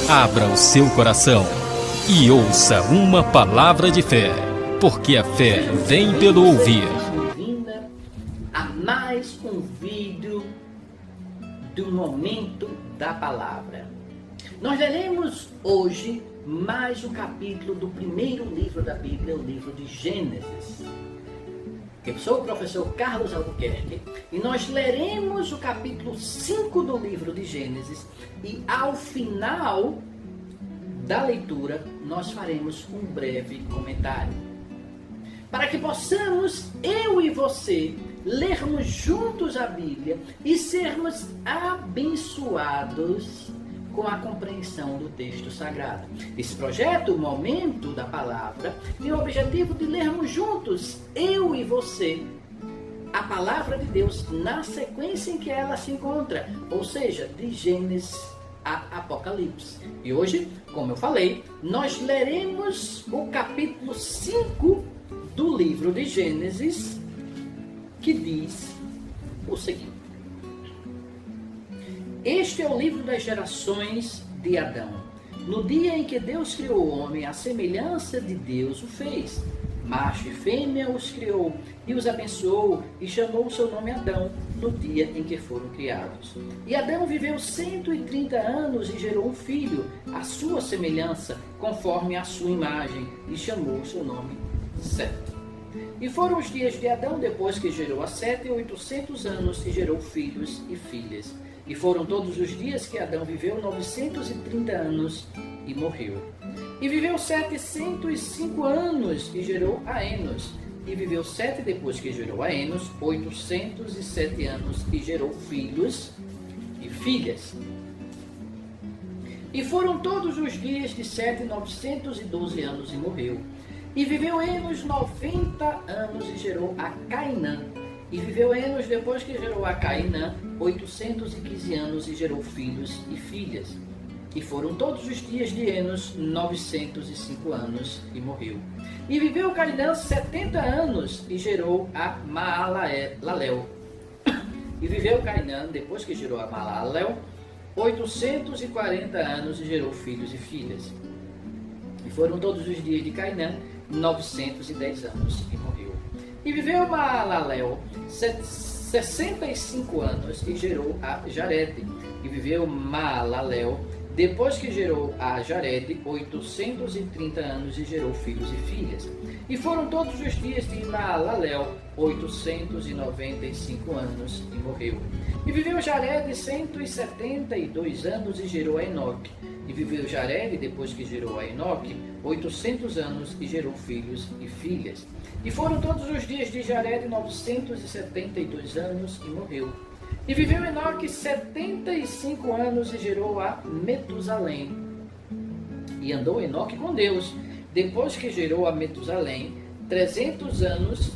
Abra o seu coração e ouça uma palavra de fé, porque a fé vem pelo ouvir. Bem-vinda a mais um vídeo do Momento da Palavra. Nós leremos hoje mais um capítulo do primeiro livro da Bíblia, o livro de Gênesis. Eu sou o professor Carlos Albuquerque e nós leremos o capítulo 5 do livro de Gênesis e ao final da leitura nós faremos um breve comentário. Para que possamos, eu e você, lermos juntos a Bíblia e sermos abençoados com a compreensão do texto sagrado. Esse projeto, o Momento da Palavra, tem o objetivo de lermos juntos, eu e você, a Palavra de Deus na sequência em que ela se encontra, ou seja, de Gênesis a Apocalipse. E hoje, como eu falei, nós leremos o capítulo 5 do livro de Gênesis, que diz o seguinte: Este é o livro das gerações de Adão. No dia em que Deus criou o homem, à semelhança de Deus o fez. Macho e fêmea os criou e os abençoou e chamou o seu nome Adão no dia em que foram criados. E Adão viveu 130 anos e gerou um filho, à sua semelhança, conforme a sua imagem, e chamou o seu nome Sete. E foram os dias de Adão depois que gerou a Sete 800 anos e gerou filhos e filhas. E foram todos os dias que Adão viveu 930 anos e morreu. E viveu Sete 105 anos e gerou a Enos. E viveu Sete depois que gerou a Enos 807 anos e gerou filhos e filhas. E foram todos os dias de Sete 912 anos e morreu. E viveu Enos 90 anos e gerou a Cainã. E viveu Enos depois que gerou a Cainã 815 anos e gerou filhos e filhas. E foram todos os dias de Enos 905 anos e morreu. E viveu Cainã 70 anos e gerou a Maalalel. E viveu Cainã depois que gerou a Maalalel 840 anos e gerou filhos e filhas. E foram todos os dias de Cainã 910 anos e morreu. E viveu Maalalel 65 anos e gerou a Jarede. E viveu Maalalel depois que gerou a Jarede 830 anos e gerou filhos e filhas. E foram todos os dias de Maalalel 895 anos e morreu. E viveu Jarede 172 anos e gerou a Enoque. E viveu Jarede depois que gerou a Enoque 800 anos e gerou filhos e filhas. E foram todos os dias de Jarede 972 anos e morreu. E viveu Enoque 75 anos e gerou a Metusalém. E andou Enoque com Deus, depois que gerou a Metusalém 300 anos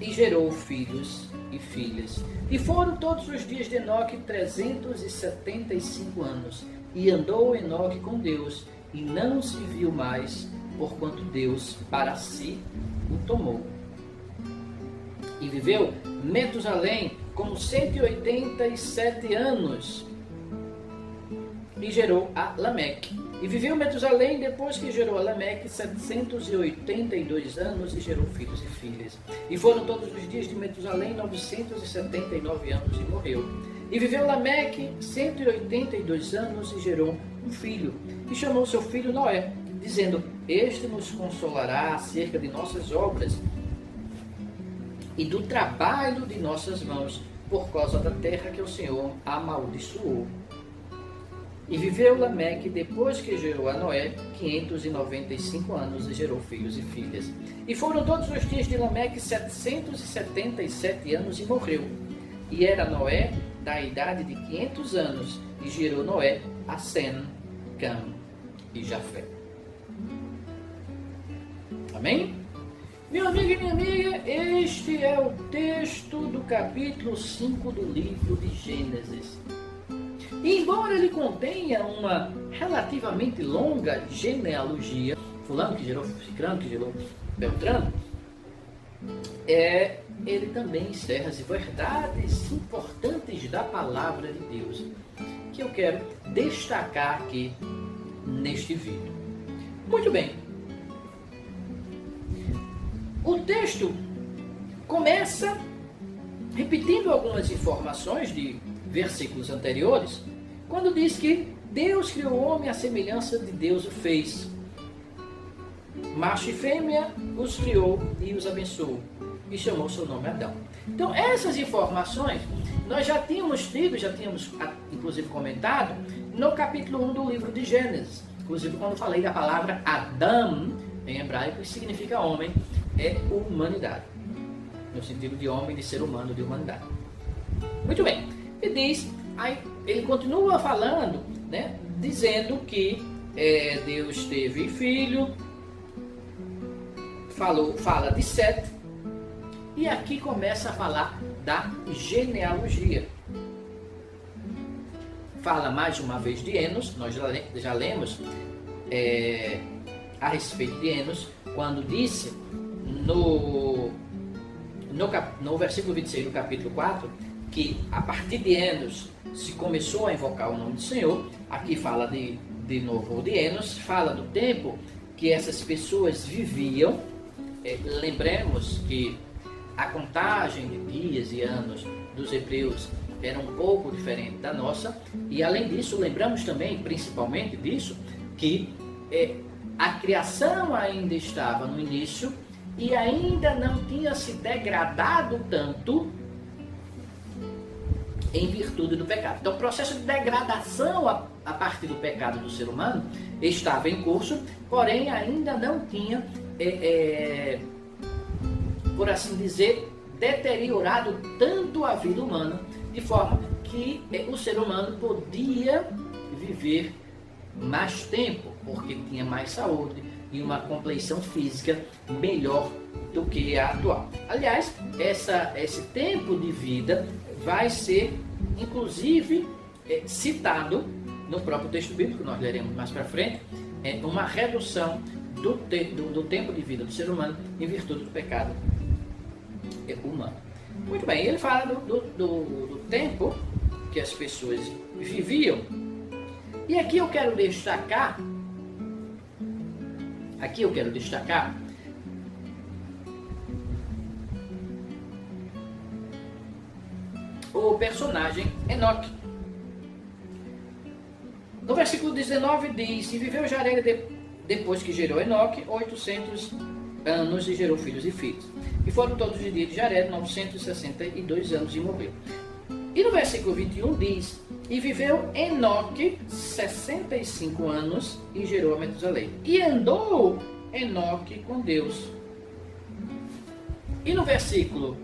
e gerou filhos e filhas. E foram todos os dias de Enoque 375 anos. E andou Enoque com Deus, e não se viu mais, porquanto Deus para si o tomou. E viveu Metusalém com 187 anos e gerou a Lameque. E viveu Metusalém depois que gerou a Lameque 782 anos e gerou filhos e filhas. E foram todos os dias de Metusalém 979 anos e morreu. E viveu Lameque 182 anos e gerou um filho. E chamou seu filho Noé, dizendo: Este nos consolará acerca de nossas obras e do trabalho de nossas mãos, por causa da terra que o Senhor amaldiçoou. E viveu Lameque depois que gerou a Noé 595 anos e gerou filhos e filhas. E foram todos os dias de Lameque 777 anos e morreu. E era Noé da idade de 500 anos e gerou Noé a Sem, Cam e Jafé. Amém? Meu amigo e minha amiga, este é o texto do capítulo 5 do livro de Gênesis. E embora ele contenha uma relativamente longa genealogia, fulano que gerou cicrano, que gerou beltrano, ele também encerra as verdades importantes da palavra de Deus. que eu quero destacar aqui neste vídeo. Muito bem. O texto começa repetindo algumas informações de versículos anteriores, quando diz que Deus criou o homem à semelhança de Deus o fez. Macho e fêmea os criou e os abençoou, e chamou seu nome Adão. Então, essas informações nós já tínhamos inclusive comentado no capítulo 1 do livro de Gênesis. Inclusive quando falei da palavra Adam, em hebraico, que significa homem, é humanidade. No sentido de homem, de ser humano, de humanidade. Muito bem. E diz, aí ele continua falando, né, dizendo que Deus teve filho, fala de Sete, e aqui começa a falar da genealogia. Fala mais uma vez de Enos, nós já lemos a respeito de Enos, quando disse no versículo 26 do capítulo 4, que a partir de Enos se começou a invocar o nome do Senhor. Aqui fala de novo de Enos, fala do tempo que essas pessoas viviam. Lembremos que a contagem de dias e anos dos hebreus era um pouco diferente da nossa, e além disso, lembramos também, principalmente disso, que a criação ainda estava no início e ainda não tinha se degradado tanto em virtude do pecado. Então, o processo de degradação a partir do pecado do ser humano estava em curso, porém ainda não tinha, por assim dizer, deteriorado tanto a vida humana, de forma que o ser humano podia viver mais tempo, porque tinha mais saúde e uma compleição física melhor do que a atual. Aliás, esse tempo de vida vai ser, inclusive, citado no próprio texto bíblico, que nós leremos mais para frente, uma redução do tempo de vida do ser humano em virtude do pecado humano. Muito bem, ele fala do tempo que as pessoas viviam. E aqui eu quero destacar o personagem Enoque. No versículo 19 diz: e viveu Jared depois que gerou Enoque 800 anos e gerou filhos e filhas. E foram todos os dias de Jared 962 anos e morreu. E no versículo 21 diz: e viveu Enoque 65 anos e gerou a Metusalém. E andou Enoque com Deus. E no versículo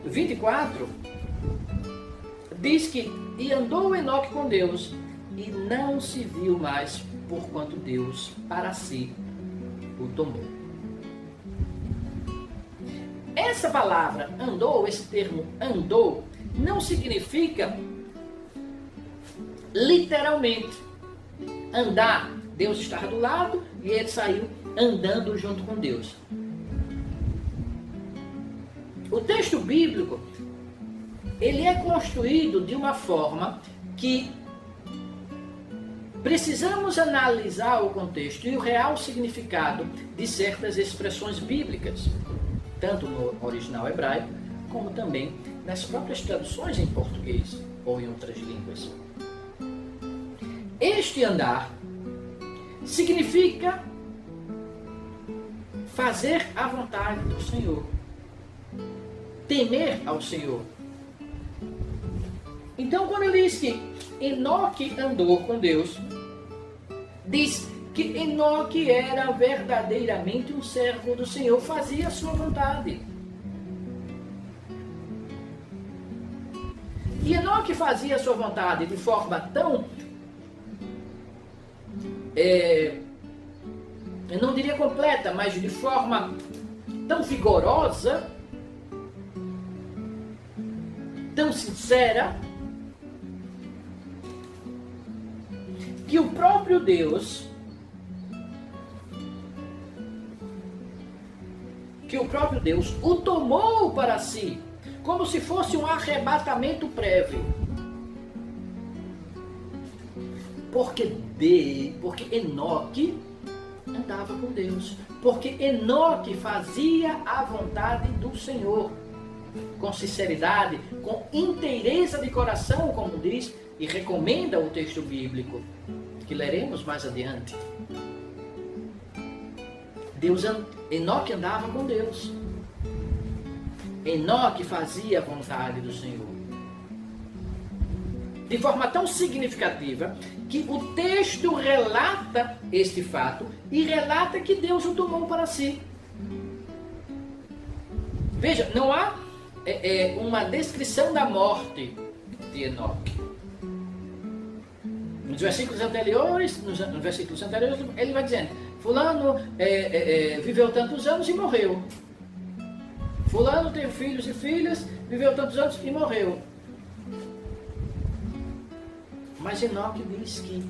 24 diz que e andou Enoque com Deus e não se viu mais, porquanto Deus para si o tomou. Essa palavra andou, esse termo andou, não significa literalmente andar. Deus estava do lado e ele saiu andando junto com Deus. O texto bíblico, ele é construído de uma forma que precisamos analisar o contexto e o real significado de certas expressões bíblicas, tanto no original hebraico, como também nas próprias traduções em português ou em outras línguas. Este andar significa fazer a vontade do Senhor, temer ao Senhor. Então, quando ele diz que Enoque andou com Deus, diz que Enoque era verdadeiramente um servo do Senhor, fazia a sua vontade. E Enoque fazia a sua vontade de forma tão, eu não diria completa, mas de forma tão vigorosa, tão sincera, que o próprio Deus o tomou para si, como se fosse um arrebatamento prévio. Porque Enoque andava com Deus. Porque Enoque fazia a vontade do Senhor. Com sinceridade, com inteireza de coração, como diz e recomenda o texto bíblico, que leremos mais adiante. Enoque andava com Deus. Enoque fazia a vontade do Senhor. De forma tão significativa que o texto relata este fato e relata que Deus o tomou para si. Veja, não há uma descrição da morte de Enoque. Nos versículos anteriores, ele vai dizendo: fulano viveu tantos anos e morreu. Fulano teve filhos e filhas, viveu tantos anos e morreu. Mas Enoque diz que,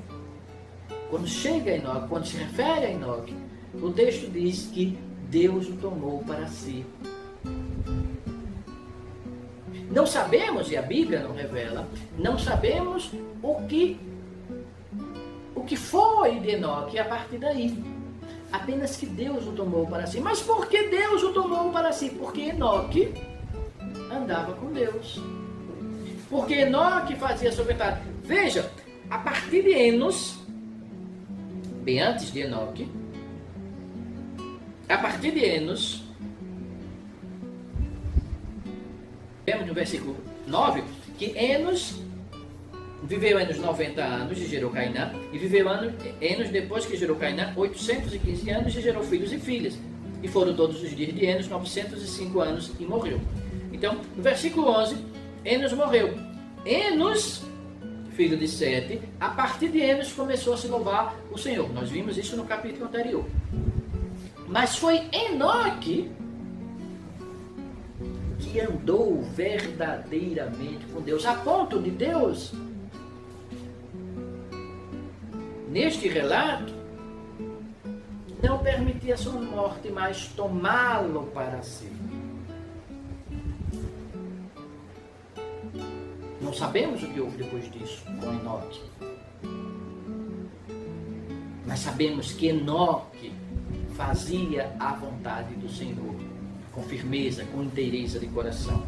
quando chega a Enoque, quando se refere a Enoque, o texto diz que Deus o tomou para si. Não sabemos, e a Bíblia não revela, não sabemos o que foi de Enoque a partir daí. Apenas que Deus o tomou para si. Mas por que Deus o tomou para si? Porque Enoque andava com Deus. Porque Enoque fazia a sua vontade. Veja, a partir de Enos, bem antes de Enoque, a partir de Enos, vemos no versículo 9, que viveu Enos 90 anos e gerou Cainã, e viveu Enos, depois que gerou Cainã, 815 anos e gerou filhos e filhas. E foram todos os dias de Enos 905 anos e morreu. Então, no versículo 11, Enos morreu. Enos, filho de Sete, a partir de Enos começou a se louvar o Senhor. Nós vimos isso no capítulo anterior. Mas foi Enoque que andou verdadeiramente com Deus, a ponto de Deus, neste relato, não permitir a sua morte, mas tomá-lo para si. Não sabemos o que houve depois disso com Enoque. Mas sabemos que Enoque fazia a vontade do Senhor, com firmeza, com inteireza de coração.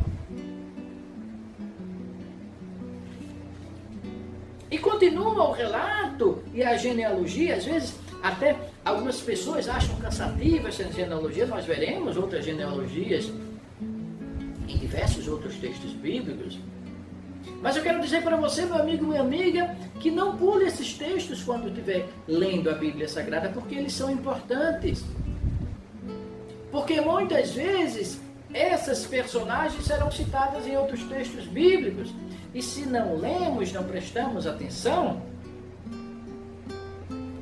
E continua o relato e a genealogia. Às vezes, até algumas pessoas acham cansativas essa genealogia. Nós veremos outras genealogias em diversos outros textos bíblicos. Mas eu quero dizer para você, meu amigo, minha amiga, que não pule esses textos quando estiver lendo a Bíblia Sagrada, porque eles são importantes. Porque muitas vezes essas personagens serão citadas em outros textos bíblicos. E se não lemos, não prestamos atenção,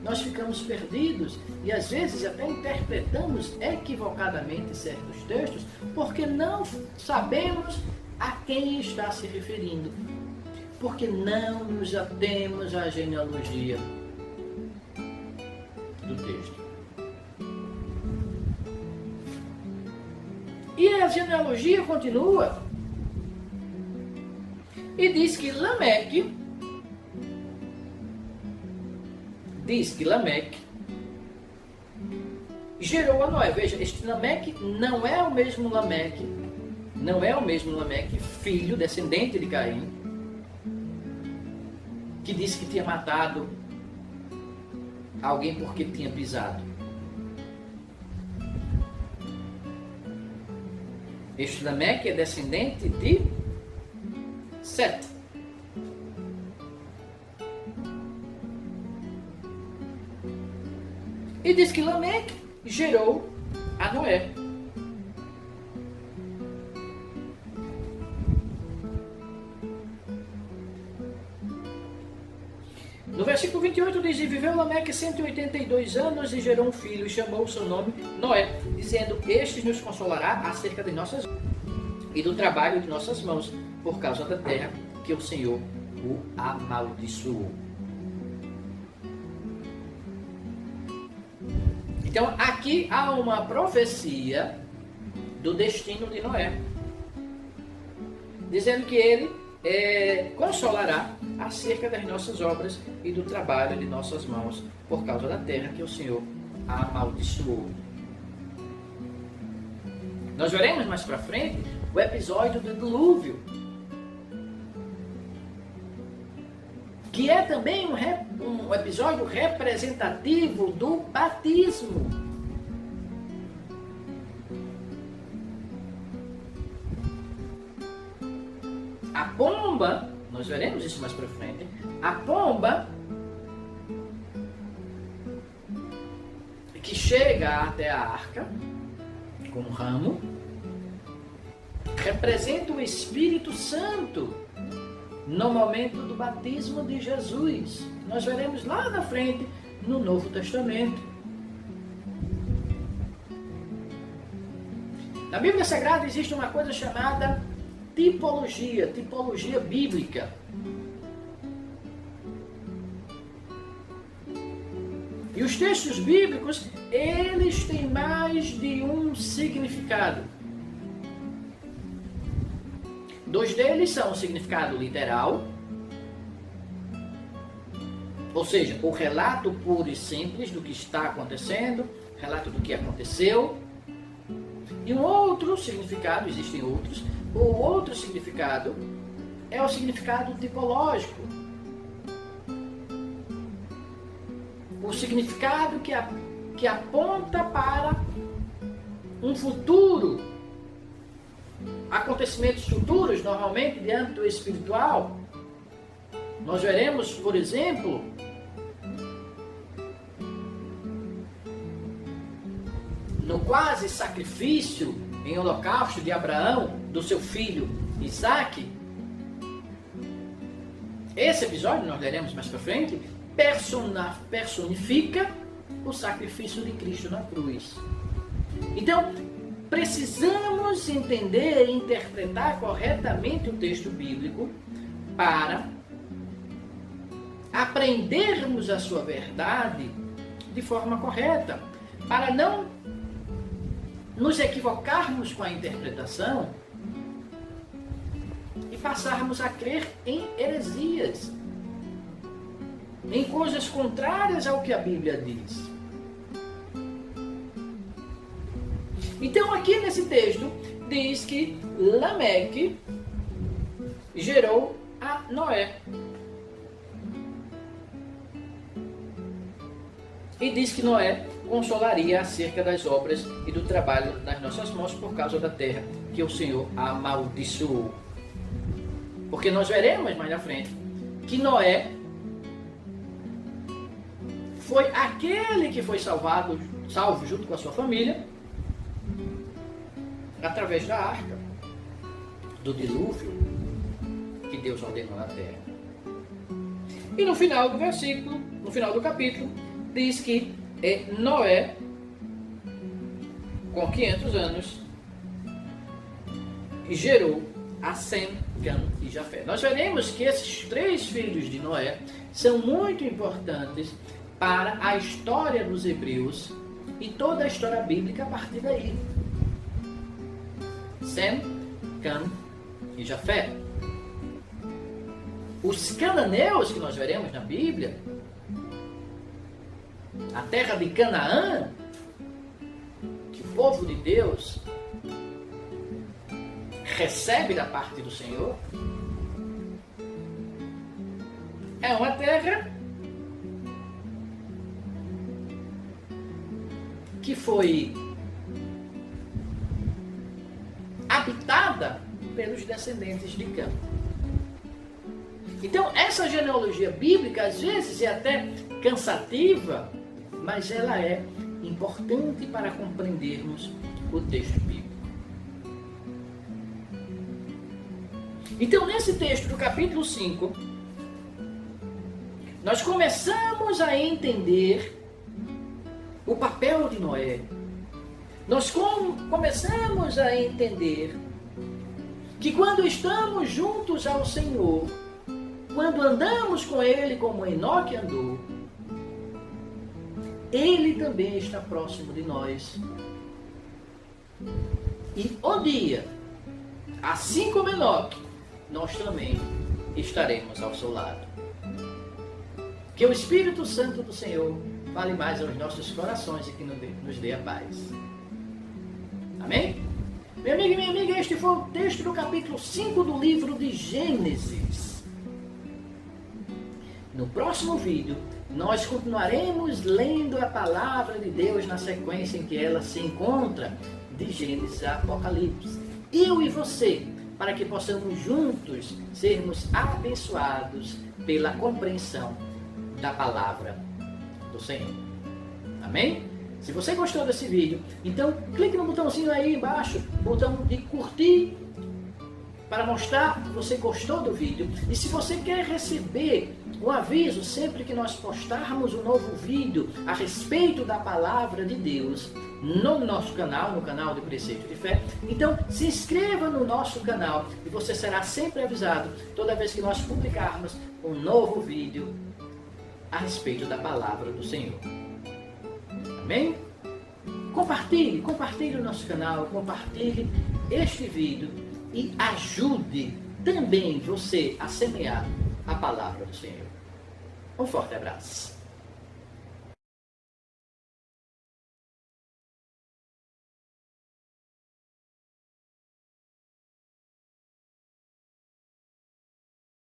nós ficamos perdidos e às vezes até interpretamos equivocadamente certos textos porque não sabemos a quem está se referindo, porque não nos atemos à genealogia do texto. E a genealogia continua e diz que Lameque gerou a Noé. Veja, este Lameque não é o mesmo Lameque, filho, descendente de Caim, que disse que tinha matado alguém porque tinha pisado. Este Lameque é descendente de Sete. E diz que Lameque gerou a Noé. No versículo 28 diz: e viveu Lameque 182 anos e gerou um filho e chamou o seu nome Noé, dizendo: este nos consolará acerca de nossas e do trabalho de nossas mãos, por causa da terra que o Senhor o amaldiçoou. Então aqui há uma profecia do destino de Noé, dizendo que ele consolará acerca das nossas obras e do trabalho de nossas mãos, por causa da terra que o Senhor amaldiçoou. Nós veremos mais para frente o episódio do dilúvio, que é também um episódio representativo do batismo. A pomba, nós veremos isso mais para frente, a pomba que chega até a arca com um ramo, representa o Espírito Santo no momento do batismo de Jesus. Nós veremos lá na frente no Novo Testamento. Na Bíblia Sagrada existe uma coisa chamada tipologia bíblica. E os textos bíblicos, eles têm mais de um significado. Dois deles são o significado literal, ou seja, o relato puro e simples do que está acontecendo, relato do que aconteceu. E um outro significado, existem outros, o outro significado é o significado tipológico. O significado que aponta para um futuro, acontecimentos futuros, normalmente de âmbito espiritual. Nós veremos, por exemplo, no quase sacrifício em holocausto de Abraão, do seu filho Isaque. Esse episódio, nós leremos mais para frente, personifica o sacrifício de Cristo na cruz. Então, precisamos entender e interpretar corretamente o texto bíblico para aprendermos a sua verdade de forma correta, para não nos equivocarmos com a interpretação e passarmos a crer em heresias, em coisas contrárias ao que a Bíblia diz. Então aqui nesse texto diz que Lameque gerou a Noé. E diz que Noé consolaria acerca das obras e do trabalho das nossas mãos por causa da terra que o Senhor amaldiçoou. Porque nós veremos mais na frente que Noé foi aquele que foi salvo junto com a sua família através da arca, do dilúvio que Deus ordenou na terra. E no final do versículo, no final do capítulo, diz que Noé, com 500 anos, gerou a Sem, Cã e Jafé. Nós veremos que esses três filhos de Noé são muito importantes para a história dos hebreus e toda a história bíblica a partir daí. Sem, Cã e Jafé. Os cananeus que nós veremos na Bíblia, a terra de Canaã, que o povo de Deus recebe da parte do Senhor, é uma terra que foi habitada pelos descendentes de Cã. Então, essa genealogia bíblica, às vezes, é até cansativa, mas ela é importante para compreendermos o texto bíblico. Então, nesse texto do capítulo 5, nós começamos a entender o papel de Noé. Nós começamos a entender que quando estamos juntos ao Senhor, quando andamos com Ele como Enoque andou, Ele também está próximo de nós. E um dia, assim como Enoque, nós também estaremos ao seu lado. Que o Espírito Santo do Senhor fale mais aos nossos corações e que nos dê a paz. Amém? Meu amigo e minha amiga, este foi o texto do capítulo 5 do livro de Gênesis. No próximo vídeo, nós continuaremos lendo a palavra de Deus na sequência em que ela se encontra, de Gênesis a Apocalipse. Eu e você, para que possamos juntos sermos abençoados pela compreensão da palavra do Senhor. Amém? Se você gostou desse vídeo, então clique no botãozinho aí embaixo, botão de curtir, para mostrar que você gostou do vídeo. E se você quer receber um aviso sempre que nós postarmos um novo vídeo a respeito da palavra de Deus no nosso canal, no canal de Preceito de Fé, então se inscreva no nosso canal e você será sempre avisado toda vez que nós publicarmos um novo vídeo a respeito da palavra do Senhor. Amém? Compartilhe o nosso canal, compartilhe este vídeo e ajude também você a semear a palavra do Senhor. Um forte abraço.